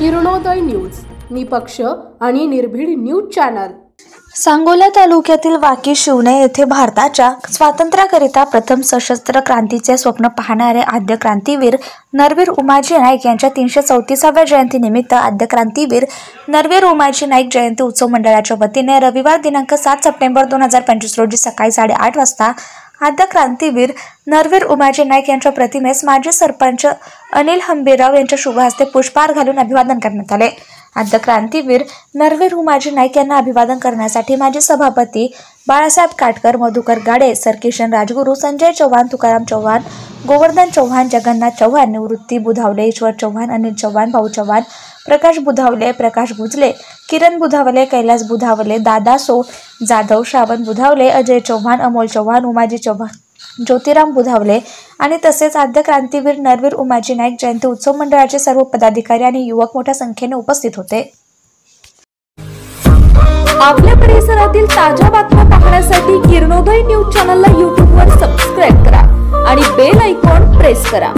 Kiranoday news, निपक्ष आणि निर्भीड न्यूज चॅनल। सांगोला तालुक्यातील वाकी शिवणे येथे भारताच्या स्वातंत्र्याकरिता प्रथम सशस्त्र क्रांतीचे स्वप्न पाहणारे आद्य क्रांतीवीर नरवीर उमाजी नाईक यांच्या 334व्या जयंतीनिमित्त आद्य क्रांतीवीर नरवीर उमाजी नाईक जयंती उत्सव मंडळाच्या वतीने रविवार दिनांक 7 सप्टेंबर 2025 रोजी सकाळी 8:30 वाजता आद्य क्रांतीवीर नरवीर उमाजी नाईक यांच्या प्रतिमेस माजी सरपंच अनिल हंबीराव यांच्या शुभ हस्ते पुष्पहार घालून अभिवादन करण्यात आले। आद्य क्रांतीवीर नरवीर उमाजी नाईक यांना अभिवादन करण्यासाठी माजी सभापती बाळासाहेब काटकर, मधुकर गाडे, सरकिशन राजगुरू, संजय चव्हाण, तुकाराम चव्हाण, गोवर्धन चव्हाण, जगन्नाथ चव्हाण, निवृत्ती बुधावले, ईश्वर चव्हाण, अनिल चव्हाण, भाऊ चव्हाण, प्रकाश बुधावले, प्रकाश गुजले, किरण बुधावले, कैलास बुधावले, दादा सो जाधव, श्रावण बुधावले, अजय चव्हाण, अमोल चव्हाण, उमाजी चव्हाण, ज्योतिराम बुधावले आणि तसेच आद्य क्रांतीवीर नरवीर उमाजी नाईक जयंती उत्सव मंडळाचे सर्व पदाधिकारी आणि युवक मोठ्या संख्येने उपस्थित होते। आपल्या परिसरातील ताज्या बातम्या पाहण्यासाठी किरणोदय न्यूज चॅनलला YouTube वर सबस्क्राइब करा आणि बेल आयकॉन प्रेस करा।